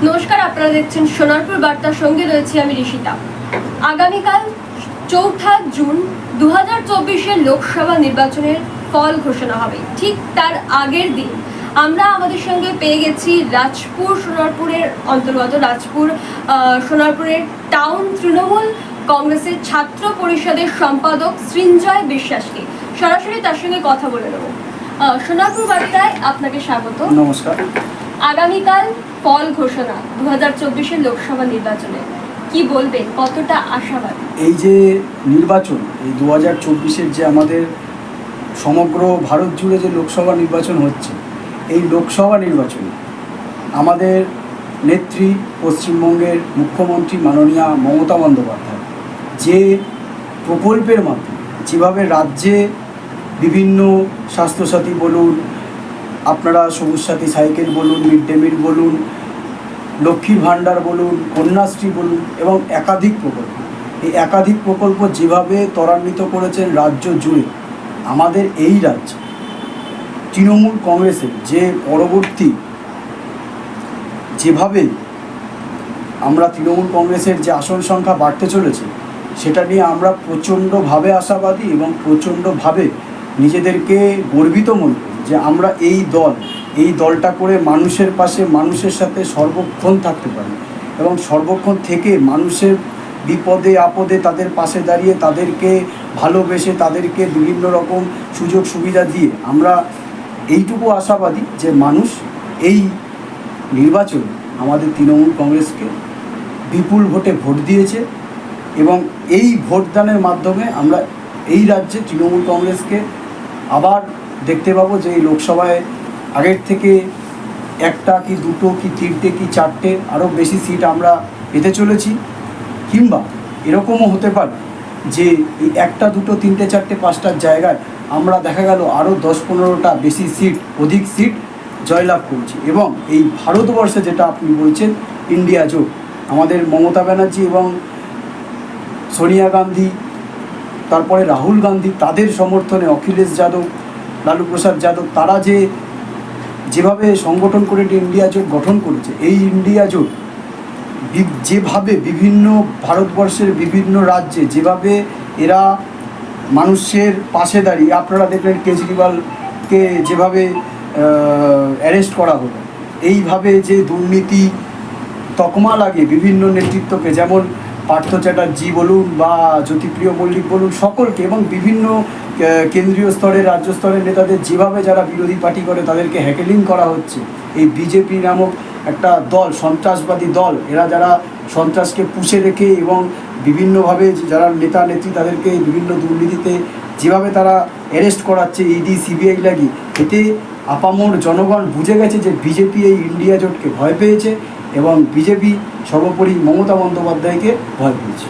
নমস্কার, আপনারা দেখছেন সোনারপুর বার্তার সঙ্গে রয়েছে আমি ঋষিতা। আগামীকাল 4 জুন 2024-এর লোকসভা নির্বাচনের ফল ঘোষণা হবে। ঠিক তার আগের দিন আমরা আমাদের সঙ্গে পেয়ে গেছি রাজপুর সোনারপুরের অন্তর্গত সোনারপুরের টাউন তৃণমূল কংগ্রেসের ছাত্র পরিষদের সম্পাদক সৃঞ্জয় বিশ্বাসকে। সরাসরি তার সঙ্গে কথা বলে নেব। সোনারপুর বার্তায় আপনাকে স্বাগত। নমস্কার। আগামীকাল ফল ঘোষণা 2024-এর লোকসভা নির্বাচনে কি বলবেন, কতটা আশাবাদী? এই যে নির্বাচন, এই 2024-এর যে আমাদের সমগ্র ভারত জুড়ে যে লোকসভা নির্বাচন হচ্ছে, এই লোকসভা নির্বাচনে আমাদের নেত্রী পশ্চিমবঙ্গের মুখ্যমন্ত্রী মাননীয়া মমতা বন্দ্যোপাধ্যায় যে প্রকল্পের মাধ্যমে যেভাবে রাজ্যে বিভিন্ন স্বাস্থ্যসাথী বলুন, আপনারা সবুজ সাথী সাইকেল বলুন, মিড ডে মিল বলুন, লক্ষ্মীর ভাণ্ডার বলুন, কন্যাশ্রী বলুন এবং একাধিক প্রকল্প, এই একাধিক প্রকল্প যেভাবে ত্বরান্বিত করেছেন রাজ্য জুড়ে, আমাদের এই রাজ্য তৃণমূল কংগ্রেসের যে পরবর্তী যেভাবে আমরা তৃণমূল কংগ্রেসের যে আসন সংখ্যা বাড়তে চলেছে, সেটা নিয়ে আমরা প্রচণ্ডভাবে আশাবাদী এবং প্রচণ্ডভাবে নিজেদেরকে গর্বিত মনে করি যে আমরা এই দলটা করে মানুষের পাশে, মানুষের সাথে সর্বক্ষণ থাকতে পারি এবং সর্বক্ষণ থেকে মানুষের বিপদে আপদে তাদের পাশে দাঁড়িয়ে, তাদেরকে ভালোবেসে, তাদেরকে বিভিন্ন রকম সুযোগ সুবিধা দিয়ে আমরা এইটুকু আশাবাদী যে মানুষ এই নির্বাচনে আমাদের তৃণমূল কংগ্রেসকে বিপুল ভোটে ভোট দিয়েছে এবং এই ভোটদানের মাধ্যমে আমরা এই রাজ্যে তৃণমূল কংগ্রেসকে আবার দেখতে পাবো যে এই লোকসভায় আগের থেকে একটা কি দুটো কি তিনটে কি চারটে আরও বেশি সিট আমরা পেতে চলেছি। কিংবা এরকমও হতে পারে যে এই একটা দুটো তিনটে চারটে পাঁচটার জায়গায় আমরা দেখা গেল আরও 10-15টা বেশি সিট, অধিক সিট জয়লাভ করছি। এবং এই ভারতবর্ষে যেটা আপনি বলছেন ইন্ডিয়া জোট, আমাদের মমতা ব্যানার্জি এবং সোনিয়া গান্ধী, তারপরে রাহুল গান্ধী, তাদের সমর্থনে অখিলেশ যাদব, লালু প্রসাদ যাদব, তারা যেভাবে সংগঠন করে ইন্ডিয়া জোট গঠন করেছে, এই ইন্ডিয়া জোট যেভাবে বিভিন্ন ভারতবর্ষের বিভিন্ন রাজ্যে যেভাবে এরা মানুষের পাশে দাঁড়িয়ে, আপনারা দেখলেন কেজরিওয়ালকে যেভাবে অ্যারেস্ট করা হলো, এইভাবে যে দুর্নীতি তকমা লাগে বিভিন্ন নেতৃত্বকে, যেমন পার্থ চ্যাটার্জি বলুন বা জ্যোতিপ্রিয় মল্লিক বলুন, সকলকে, এবং বিভিন্ন কেন্দ্রীয় স্তরের রাজ্য স্তরের নেতাদের যেভাবে যারা বিরোধী পার্টি করে তাদেরকে হ্যাকেলিং করা হচ্ছে, এই বিজেপি নামক একটা দল, সন্ত্রাসবাদী দল, এরা যারা সন্ত্রাসকে পুষে রেখে এবং বিভিন্নভাবে যারা নেতা নেত্রী তাদেরকে বিভিন্ন দুর্নীতিতে যেভাবে তারা অ্যারেস্ট করাচ্ছে ইডি সিবিআই লাগিয়ে, এতে আপামর জনগণ বুঝে গেছে যে বিজেপি এই ইন্ডিয়া জোটকে ভয় পেয়েছে এবং বিজেপি সর্বোপরি মমতা বন্দ্যোপাধ্যায়কে ভয় পেয়েছে।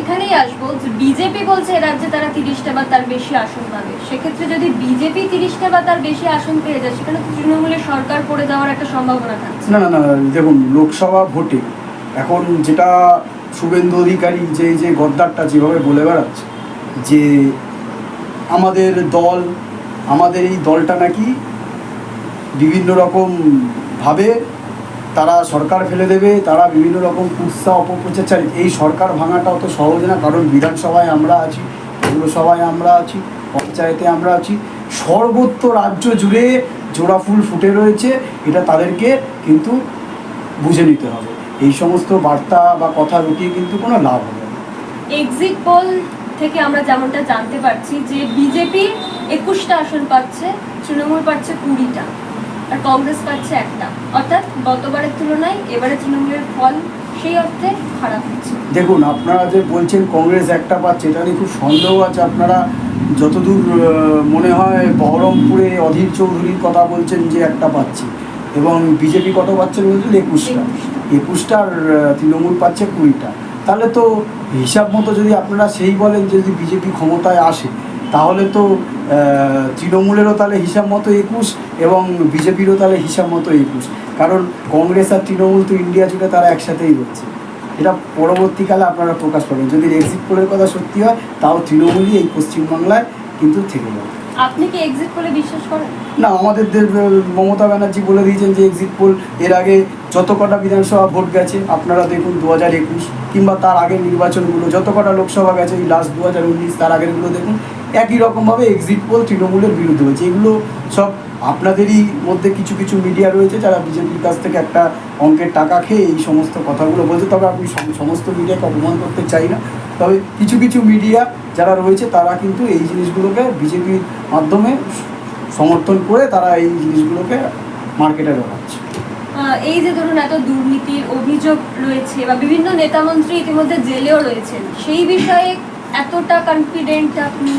এখানেই আসবো যে বিজেপি বলছে রাজ্যে তারা 30টা বা তার বেশি আসন পাবে। সেক্ষেত্রে যদি বিজেপি 30টা বা তার বেশি আসন পেয়ে যায়, সেখানে তো তৃণমূলের সরকার পড়ে যাওয়ার একটা সম্ভাবনা থাকছে। না, দেখুন, লোকসভা ভোটে এখন যেটা শুভেন্দু অধিকারী যে গদ্দারটা যেভাবে বলে বেড়াচ্ছে যে আমাদের এই দলটা নাকি বিভিন্ন রকমভাবে তারা সরকার ফেলে দেবে, তারা বিভিন্ন রকম কুৎসা অপপ্রচার চালিয়ে, এই সরকার ভাঙাটা অত সহজ না। কারণ বিধানসভায় আমরা আছি, পৌরসভায় আমরা আছি, পঞ্চায়েতে আমরা আছি, সর্বত্র রাজ্য জুড়ে জোড়া ফুল ফুটে রয়েছে। এটা তাদেরকে কিন্তু বুঝে নিতে হবে। এই সমস্ত বার্তা বা কথা রুটিয়ে কিন্তু কোনো লাভ হবে না। এক্সিট পোল থেকে আমরা যেমনটা জানতে পারছি যে বিজেপি 21টা আসন পাচ্ছে, তৃণমূল পাচ্ছে 20টা, আর কংগ্রেস পাচ্ছে 1টা। অর্থাৎ গতবারের তুলনায় এবারে তৃণমূলের ফল সেই অর্থে খারাপ হচ্ছে। দেখুন, আপনারা যে বলছেন কংগ্রেস 1টা পাচ্ছে, এটা নিয়ে খুব সন্দেহ আছে। আপনারা যতদূর মনে হয় বহরমপুরে অধীর চৌধুরীর কথা বলছেন যে 1টা পাচ্ছে, এবং বিজেপি কত পাচ্ছে বলছেন 21টার তৃণমূল পাচ্ছে 20টা। তাহলে তো হিসাব মতো যদি আপনারা সেই বলেন যে যদি বিজেপি ক্ষমতায় আসে, তাহলে তো তৃণমূলেরও তাহলে হিসাব মতো 21 এবং বিজেপিরও তাহলে হিসাব মতো 21। কারণ কংগ্রেস আর তৃণমূল তো ইন্ডিয়া জুড়ে তারা একসাথেই হচ্ছে। এটা পরবর্তীকালে আপনারা প্রকাশ পাবেন। যদি এক্সিট পোলের কথা সত্যি হয়, তাও তৃণমূলই এই পশ্চিমবাংলায় কিন্তু থেকে যাবে। আপনি কি এক্সিট পোলে বিশ্বাস করেন? না, আমাদের মমতা ব্যানার্জি বলে দিয়েছেন যে এক্সিট পোল এর আগে যত কটা বিধানসভা ভোট গেছে আপনারা দেখুন 2021 কিংবা তার আগের নির্বাচনগুলো যত কটা লোকসভা গেছে এই লাস্ট 2019 তার আগেরগুলো দেখুন, একই রকমভাবে এক্সিট পোল তৃণমূলের বিরুদ্ধে হয়েছে। এগুলো সব আপনাদেরই মধ্যে কিছু কিছু মিডিয়া রয়েছে যারা বিজেপির কাছ থেকে একটা অঙ্কের টাকা খেয়ে এই সমস্ত কথাগুলো বলছে। তবে আমি সমস্ত মিডিয়াকে অপমান করতে চাই না, তবে কিছু কিছু মিডিয়া যারা রয়েছে তারা কিন্তু এই জিনিসগুলোকে বিজেপির মাধ্যমে সমর্থন করে তারা এই জিনিসগুলোকে মার্কেটে ঢোকাচ্ছে। এই যে ধরুন এত দুর্নীতির অভিযোগ রয়েছে বা বিভিন্ন নেতামন্ত্রী ইতিমধ্যে জেলেও রয়েছেন, সেই বিষয়ে এতটা কনফিডেন্ট আপনি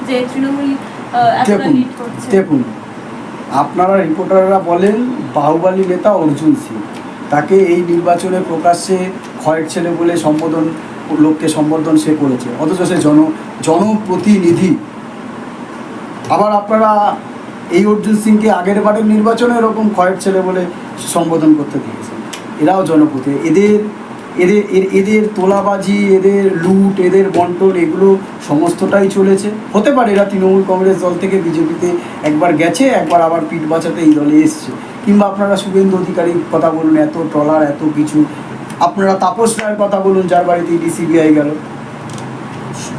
যে তৃণমূল এতটা লিড করছে? দেখুন, আপনারা রিপোর্টাররা বলেন বাহুবলী নেতা অর্জুন সিং, তাকে এই নির্বাচনে প্রকাশ্যে খয়ের ছেলে বলে লোককে সম্বোধন সে করেছে, অথচ সে জনপ্রতিনিধি। আবার আপনারা এই অর্জুন সিংকে আগের বারের নির্বাচনে এরকম খয়ের ছেলে বলে সম্বোধন করতে দিয়েছেন। এরাও জনপ্রতিনিধি। এদের তোলাবাজি, এদের লুট, এদের বন্টন, এগুলো সমস্তটাই চলেছে। হতে পারে এরা তৃণমূল কংগ্রেস দল থেকে বিজেপিতে একবার গেছে, একবার আবার পিঠ বাঁচাতে এই দলে এসছে। কিংবা আপনারা শুভেন্দু অধিকারীর কথা বলুন, এত ট্রলার, এত কিছু। আপনারা তাপস রায়ের কথা বলুন, যার বাড়িতে ইডি সিবিআই গেল।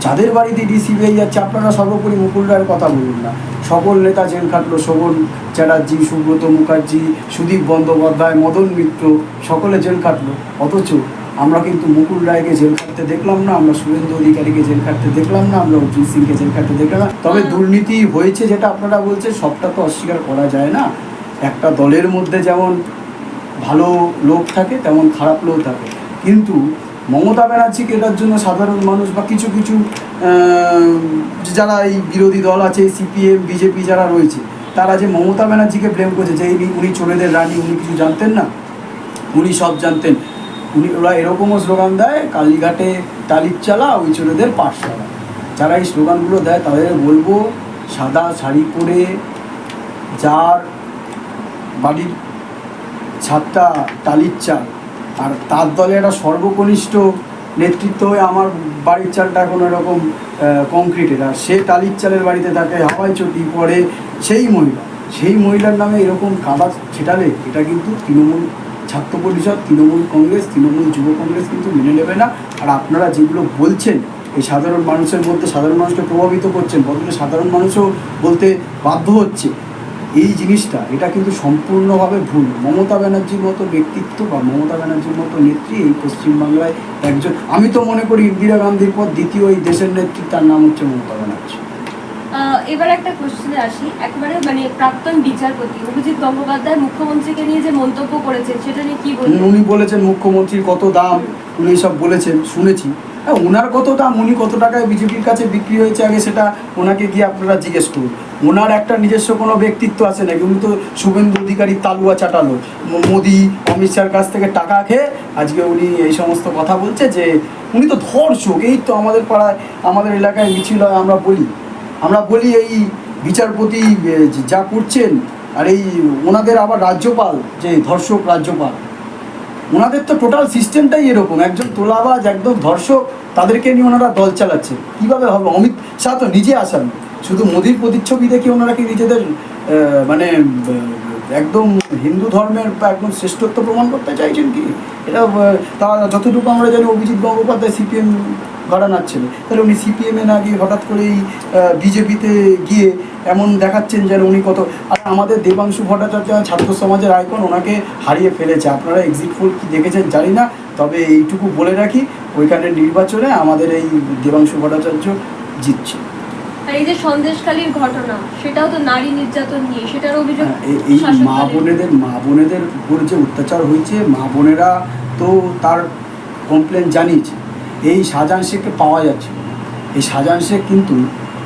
যাদের বাড়িতে ইডি সিবিআই যাচ্ছে, আপনারা সর্বোপরি মুকুল রায়ের কথা বলুন না। সকল নেতা জেল খাটলো, শোভন চ্যাটার্জি, সুব্রত মুখার্জি, সুদীপ বন্দ্যোপাধ্যায়, মদন মিত্র, সকলে জেল খাটলো। অথচ আমরা কিন্তু মুকুল রায়কে জেল খাটতে দেখলাম না, আমরা শুভেন্দু অধিকারীকে জেল খাটতে দেখলাম না, আমরা অর্জুন সিংকে জেল খাটতে দেখলাম না। তবে দুর্নীতি হয়েছে যেটা আপনারা বলছেন, সবটা তো অস্বীকার করা যায় না। একটা দলের মধ্যে যেমন ভালো লোক থাকে তেমন খারাপ লোক থাকে, কিন্তু মমতা ব্যানার্জিকে এটার জন্য সাধারণ মানুষ বা কিছু কিছু যারা এই বিরোধী দল আছে, সিপিএম, বিজেপি যারা রয়েছে, তারা যে মমতা ব্যানার্জিকে ব্লেম করছে যে উনি চোরেদের রানী, উনি কিছু জানতেন না, উনি সব জানতেন। ওরা এরকমও স্লোগান দেয়, কালীঘাটে টালির চালা, ওই চোরেদের পাঠশালা। যারা এই স্লোগানগুলো দেয় তাদের বলবো, সাদা শাড়ি পরে যার বাড়ির ছাদটা টালির চাল, আর তার দলে একটা সর্বকনিষ্ঠ নেতৃত্ব হয়ে আমার বাড়ির চালটা কোনো এরকম কংক্রিটের, আর সে টালির চালের বাড়িতে থাকে, হাওয়াই চটি পরে সেই মহিলার নামে এরকম কাদা ছেটালে এটা কিন্তু তৃণমূল ছাত্র পরিষদ, তৃণমূল কংগ্রেস, তৃণমূল যুব কংগ্রেস কিন্তু মেনে নেবে না। আর আপনারা যেগুলো বলছেন এই সাধারণ মানুষের মধ্যে সাধারণ মানুষকে প্রভাবিত করছেন, বদলে সাধারণ মানুষও বলতে বাধ্য হচ্ছে এই জিনিসটা, এটা কিন্তু সম্পূর্ণভাবে ভুল। মমতা ব্যানার্জির মতো ব্যক্তিত্ব বা মমতা ব্যানার্জির মতো নেত্রী এই পশ্চিমবাংলায় একজন, আমি তো মনে করি ইন্দিরা গান্ধীর পর দ্বিতীয় এই দেশের নেত্রী, তার নাম হচ্ছে মমতা ব্যানার্জি। এবার একটা কোশ্চেনে আসি, একবারে প্রাক্তন বিচারপতি অভিজিৎ গঙ্গোপাধ্যায় মুখ্যমন্ত্রীকে নিয়ে যে মন্তব্য করেছেন সেটা নিয়ে কি বলবেন? উনি বলেছেন মুখ্যমন্ত্রীর কত দাম, উনি সব বলেছেন, শুনেছি। ওনার কত দাম, উনি কত টাকায় বিজেপির কাছে বিক্রি হয়েছে, আগে সেটা ওনাকে গিয়ে আপনারা জিজ্ঞেস করুন। ওনার একটা নিজস্ব কোনো ব্যক্তিত্ব আছে নাকি? উনি তো শুভেন্দু অধিকারী তালুয়া চাটালো, মোদি অমিত শাহর কাছ থেকে টাকা খেয়ে আজকে উনি এই সমস্ত কথা বলছে যে উনি তো ধর্ষক। এই তো আমাদের পাড়ায়, আমাদের এলাকায় মিছিল হয়, আমরা বলি এই বিচারপতি যা করছেন, আর এই ওনাদের আবার রাজ্যপাল যে ধর্ষক রাজ্যপাল, ওনাদের তো টোটাল সিস্টেমটাই এরকম, একজন তোলাবাজ, একদম ধর্ষক, তাদেরকে নিয়ে ওনারা দল চালাচ্ছেন। কীভাবে হবে? অমিত শাহ তো নিজে আসান, শুধু মোদির প্রতিচ্ছবি দেখে ওনারা কি নিজেদের একদম হিন্দু ধর্মের একদম শ্রেষ্ঠত্ব প্রমাণ করতে চাইছেন কি? এটা তারা যতটুকু আমরা জানি অভিজিৎ গঙ্গোপাধ্যায় সিপিএম ঘরানার ছেলে, তাহলে উনি সিপিএমে না গিয়ে হঠাৎ করেই বিজেপিতে গিয়ে এমন দেখাচ্ছেন যেন উনি কত। আর আমাদের দেবাংশু ভট্টাচার্য ছাত্র সমাজের আইকন, ওনাকে হারিয়ে ফেলেছে। আপনারা এক্সিট পোল কি দেখেছেন জানি না, তবে এইটুকু বলে রাখি, ওইখানের নির্বাচনে আমাদের এই দেবাংশু ভট্টাচার্য জিতছে। আর এই যে সন্দেশখালীর ঘটনা, সেটাও তো নারী নির্যাতন নিয়ে, সেটার অভিযোগ এই মা বোনেদের উপর যে অত্যাচার হয়েছে, মা বোনেরা তো তার কমপ্লেন জানিয়েছে। এই শাহজাহান শেখকে পাওয়া যাচ্ছে, এই শাহজাহান শেখ কিন্তু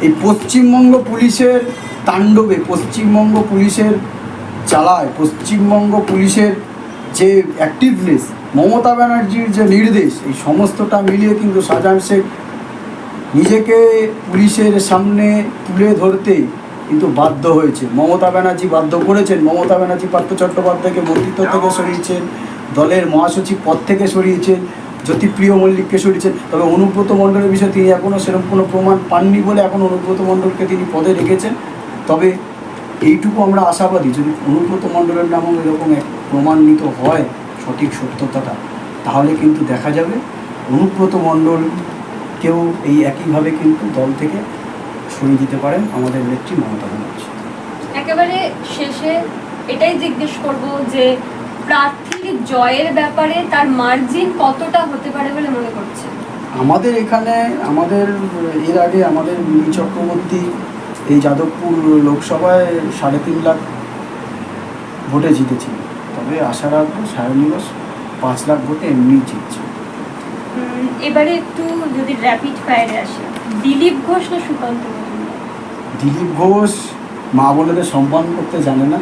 এই পশ্চিমবঙ্গ পুলিশের তাণ্ডবে, পশ্চিমবঙ্গ পুলিশের চালায়, পশ্চিমবঙ্গ পুলিশের যে অ্যাক্টিভনেস, মমতা ব্যানার্জির যে নির্দেশ, এই সমস্তটা মিলিয়ে কিন্তু শাহজাহান শেখ নিজেকে পুলিশের সামনে তুলে ধরতে কিন্তু বাধ্য হয়েছে। মমতা ব্যানার্জি বাধ্য করেছেন। মমতা ব্যানার্জি পার্থ চট্টোপাধ্যায়কে মন্ত্রিত্ব থেকে সরিয়েছেন, দলের মহাসচিব পদ থেকে সরিয়েছেন, জ্যোতিপ্রিয় মল্লিককে সরিয়েছেন। তবে অনুব্রত মণ্ডলের বিষয়ে তিনি এখনও সেরকম কোনো প্রমাণ পাননি বলে এখন অনুব্রত মণ্ডলকে তিনি পদে রেখেছেন। তবে এইটুকু আমরা আশাবাদী, যদি অনুব্রত মণ্ডলের নামও এরকম এক প্রমাণিত হয় সঠিক সত্যতাটা, তাহলে কিন্তু দেখা যাবে অনুব্রত মণ্ডলকেও এই একইভাবে কিন্তু দল থেকে সরিয়ে দিতে পারেন আমাদের নেত্রী মমতা ব্যানার্জি। একেবারে শেষে এটাই জিজ্ঞেস করব যে প্রার্থীর জয়ের ব্যাপারে তার মার্জিন কতটা হতে পারে বলে মনে করছেন? আমাদের এখানে এর আগে আমাদের মিমি চক্রবর্তী এই যাদবপুর লোকসভায় 3.5 লাখ ভোটে জিতেছিল। তবে আশা রাখবো সায়নিবাস 5 লাখ ভোটে এমনিই জিতছে। এবারে একটু যদি র্যাপিড ফায়ারে আসে, দিলীপ ঘোষ না সুকান্ত মজুমদার? দিলীপ ঘোষ মা বোনেদের সম্মান করতে জানে না।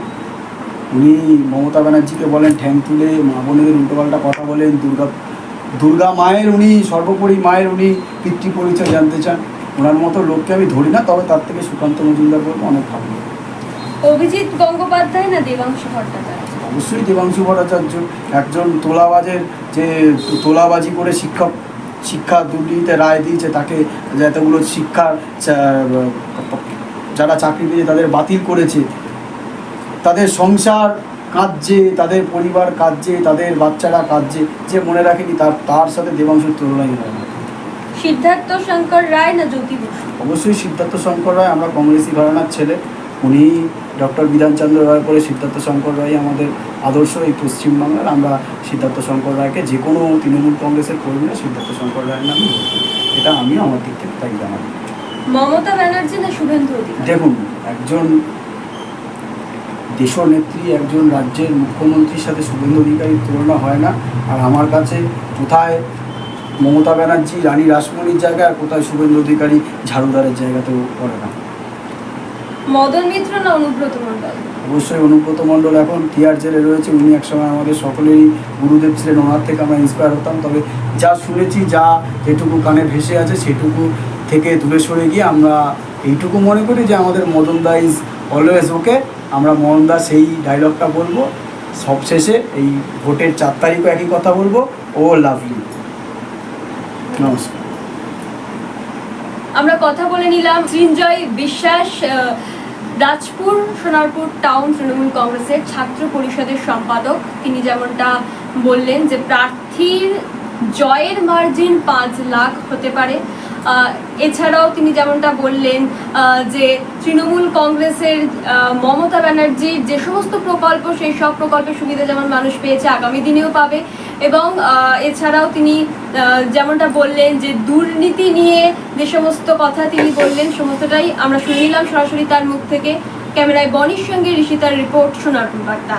উনি মমতা ব্যানার্জিকে বলেন ঠ্যাং তুলে, মা বোনেদের উল্টোপাল্টা কথা বলেন। দুর্গা মায়ের উনি সর্বোপরি মায়ের উনি পিতৃ পরিচয় জানতে চান। ওনার মতো লোককে আমি ধরি না, তবে তার থেকে সুকান্ত মজুমদার বলবো অনেক ভালো। অভিজিৎ গঙ্গোপাধ্যায় না দেবাংশু ভট্টাচার্য? অবশ্যই দেবাংশু ভট্টাচার্য। একজন তোলাবাজি করে শিক্ষা দুর্নীতিতে রায় দিয়েছে, তাকে যতগুলো শিক্ষার যারা চাকরি পেয়েছে তাদের বাতিল করেছে, তাদের সংসার কাঁদছে, তাদের পরিবার কাঁদছে, তাদের বাচ্চারা কাঁদছে, যে মনে রাখেনি তার সাথে দেবাংশুর তুলনাই হয় না। সিদ্ধার্থ শঙ্কর রায় না জ্যোতি বসু? অবশ্যই সিদ্ধার্থ শঙ্কর রায়। আমরা কংগ্রেসি ঘরানার ছেলে। উনি ডক্টর বিধানচন্দ্র রায়ের পরে সিদ্ধার্থ শঙ্কর রায় আমাদের আদর্শ এই পশ্চিমবাংলার। আমরা সিদ্ধার্থ শঙ্কর রায়কে যে কোনো তৃণমূল কংগ্রেসের কর্মীরা সিদ্ধার্থ শঙ্কর রায়ের নামে বলব, এটা আমিও আমার দিক থেকে তাই জানাবো। মমতা ব্যানার্জি না শুভেন্দু অধিকারী? দেখুন, একজন দেশনেত্রী, একজন রাজ্যের মুখ্যমন্ত্রীর সাথে শুভেন্দু অধিকারীর তুলনা হয় না। আর আমার কাছে কোথায় মমতা ব্যানার্জি রানী রাসমণির জায়গায়, আর কোথায় শুভেন্দু অধিকারী ঝাড়ুদারের জায়গাতেও পড়ে না। মদন মিত্র না অনুব্রত মণ্ডল? অবশ্যই অনুব্রত মণ্ডল এখন টিআর জেলে রয়েছে। উনি একসময় আমাদের সকলেরই গুরুদেব ছিলেন, ওনার থেকে আমরা ইন্সপায়ার হতাম। তবে যা শুনেছি, যেটুকু কানে ভেসে আছে, সেটুকু থেকে দূরে সরে গিয়ে আমরা এইটুকু মনে করি যে আমাদের মদন দা ইজ অলওয়েজ ওকে। আমরা মদন দা সেই ডায়লগটা বলবো সবশেষে। এই ভোটের 4 তারিখও একই কথা বলবো, ও লাভলি। নমস্কার। আমরা কথা বলে নিলাম সৃঞ্জয় বিশ্বাস, রাজপুর সোনারপুর টাউন তৃণমূল কংগ্রেসের ছাত্র পরিষদের সম্পাদক। তিনি যেমনটা বললেন যে প্রার্থীর জয়ের মার্জিন 5 লাখ হতে পারে। এছাড়াও তিনি যেমনটা বললেন যে তৃণমূল কংগ্রেসের মমতা ব্যানার্জির যে সমস্ত প্রকল্প, সেই সব প্রকল্পের সুবিধা যেমন মানুষ পেয়েছে, আগামী দিনেও পাবে। এবং এছাড়াও তিনি যেমনটা বললেন যে দুর্নীতি নিয়ে যে সমস্ত কথা তিনি বললেন, সমস্তটাই আমরা শুনে নিলাম সরাসরি তার মুখ থেকে। ক্যামেরায় বনির সঙ্গে ঋষিতার রিপোর্ট, সোনারপুর বার্তা।